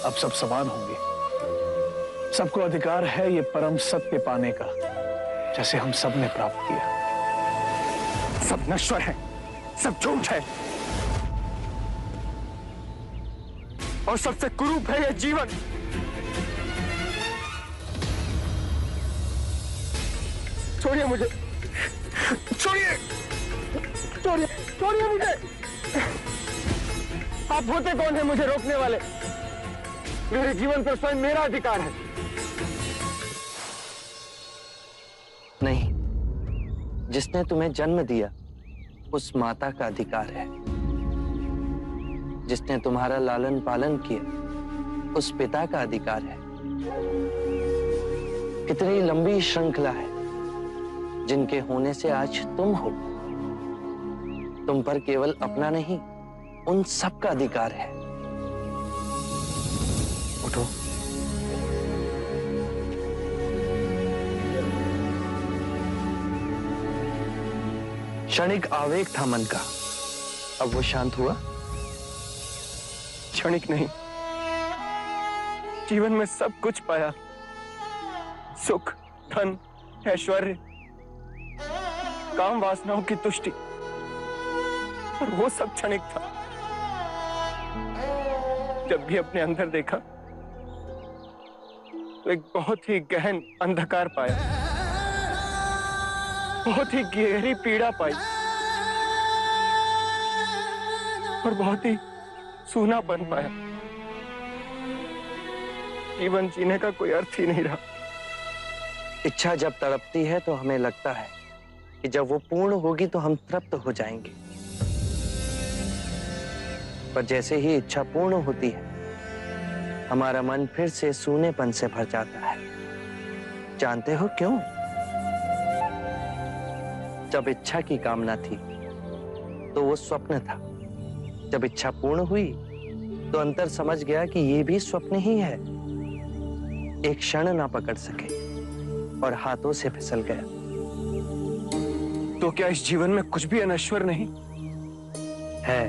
अब सब समान होंगे। सबको अधिकार है ये परम सत्य पाने का, जैसे हम सब ने प्राप्त किया। सब नश्वर है, सब झूठ है और सबसे कुरूप है ये जीवन। छोड़िए मुझे, छोड़िए, छोड़िए, छोड़िए मुझे। आप होते कौन है मुझे रोकने वाले? मेरे जीवन पर स्वयं मेरा अधिकार है। नहीं, जिसने तुम्हें जन्म दिया उस माता का अधिकार है। जिसने तुम्हारा लालन पालन किया उस पिता का अधिकार है। कितनी लंबी श्रृंखला है जिनके होने से आज तुम हो। तुम पर केवल अपना नहीं, उन सब का अधिकार है। उठो। क्षणिक आवेग था मन का, अब वो शांत हुआ? क्षणिक नहीं, जीवन में सब कुछ पाया। सुख, धन, ऐश्वर्य, काम वासनाओं की तुष्टि, और वो सब क्षणिक था। जब भी अपने अंदर देखा तो एक बहुत ही गहन अंधकार पाया, बहुत ही गहरी पीड़ा पाई और बहुत ही सूनापन पाया। जीवन जीने का कोई अर्थ ही नहीं रहा। इच्छा जब तड़पती है तो हमें लगता है कि जब वो पूर्ण होगी तो हम तृप्त हो जाएंगे, पर जैसे ही इच्छा पूर्ण होती है हमारा मन फिर से सूनेपन से भर जाता है। जानते हो क्यों? जब इच्छा की कामना थी तो वो स्वप्न था। जब इच्छा पूर्ण हुई तो अंतर समझ गया कि ये भी स्वप्न ही है। एक क्षण ना पकड़ सके और हाथों से फिसल गया। तो क्या इस जीवन में कुछ भी अनश्वर नहीं है?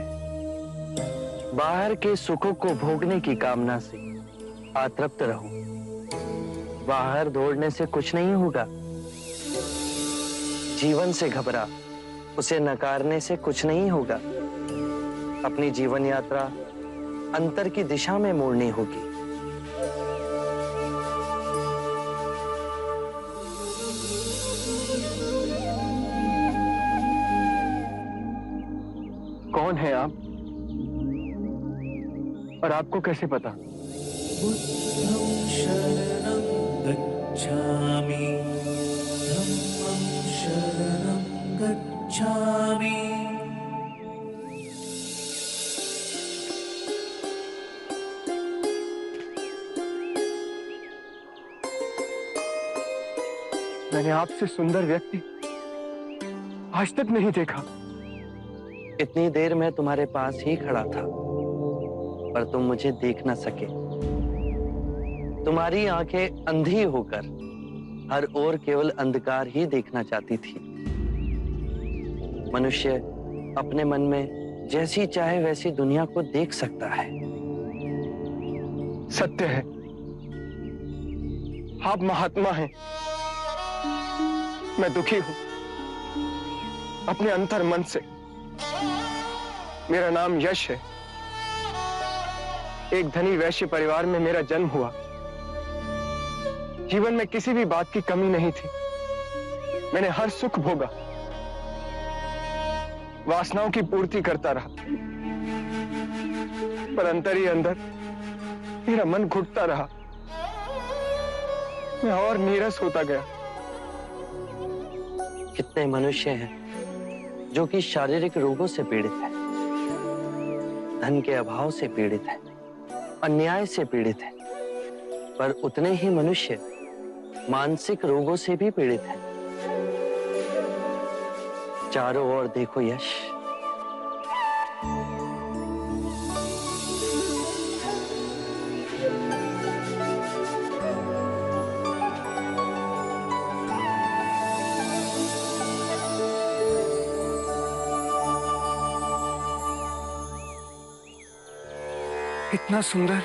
बाहर के सुखों को भोगने की कामना से अतृप्त रहो। बाहर दौड़ने से कुछ नहीं होगा। जीवन से घबरा, उसे नकारने से कुछ नहीं होगा। अपनी जीवन यात्रा अंतर की दिशा में मोड़नी होगी। कौन है आप और आपको कैसे पता? बुद्धं शरणं गच्छामि, धम्मं शरणं गच्छामि। मैंने आपसे सुंदर व्यक्ति आज तक नहीं देखा। इतनी देर मैं तुम्हारे पास ही खड़ा था पर तुम मुझे देख न सके। तुम्हारी आंखें अंधी होकर हर ओर केवल अंधकार ही देखना चाहती थी। मनुष्य अपने मन में जैसी चाहे वैसी दुनिया को देख सकता है। सत्य है, आप महात्मा हैं। मैं दुखी हूं अपने अंतर मन से। मेरा नाम यश है। एक धनी वैश्य परिवार में मेरा जन्म हुआ। जीवन में किसी भी बात की कमी नहीं थी। मैंने हर सुख भोगा, वासनाओं की पूर्ति करता रहा, पर अंतर ही अंदर मेरा मन घुटता रहा। मैं और नीरस होता गया। कितने मनुष्य हैं जो कि शारीरिक रोगों से पीड़ित हैं, धन के अभाव से पीड़ित हैं, अन्याय से पीड़ित हैं, पर उतने ही मनुष्य मानसिक रोगों से भी पीड़ित हैं। चारों ओर देखो यश। इतना सुंदर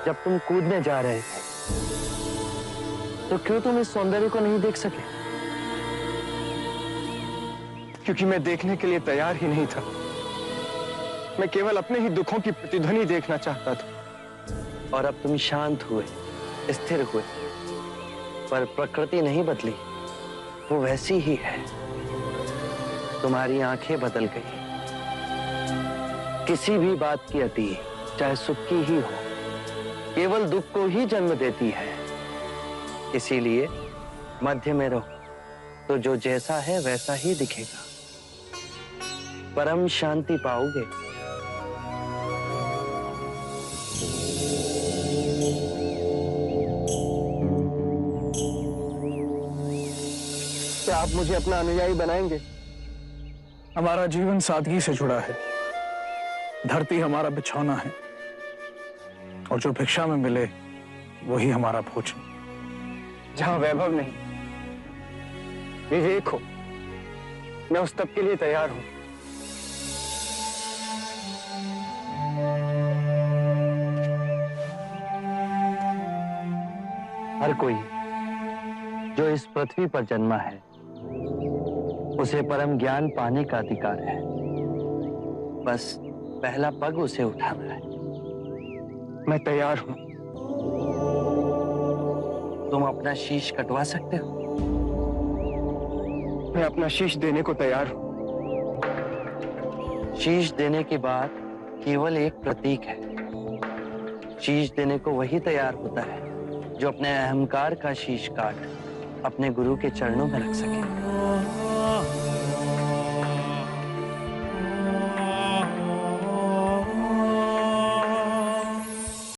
जब तुम कूदने जा रहे थे तो क्यों तुम इस सौंदर्य को नहीं देख सके? क्योंकि मैं देखने के लिए तैयार ही नहीं था। मैं केवल अपने ही दुखों की प्रतिध्वनि देखना चाहता था। और अब तुम शांत हुए, स्थिर हुए, पर प्रकृति नहीं बदली, वो वैसी ही है। तुम्हारी आंखें बदल गई। किसी भी बात की अति, चाहे सुख की ही हो, केवल दुख को ही जन्म देती है। इसीलिए मध्य में रहो, तो जो जैसा है वैसा ही दिखेगा। परम शांति पाओगे। क्या आप मुझे अपना अनुयायी बनाएंगे? हमारा जीवन सादगी से जुड़ा है। धरती हमारा बिछौना है और जो भिक्षा में मिले वही हमारा भोजन। जहां वैभव नहीं, विवेक हो, मैं उस तप के लिए तैयार हूं। हर कोई जो इस पृथ्वी पर जन्मा है उसे परम ज्ञान पाने का अधिकार है। बस पहला पग उसे उठाना है। मैं तैयार हूं। तुम अपना शीश कटवा सकते हो। मैं अपना शीश देने को तैयार हूं। शीश देने की बात केवल एक प्रतीक है। शीश देने को वही तैयार होता है जो अपने अहंकार का शीश काट अपने गुरु के चरणों में रख सके।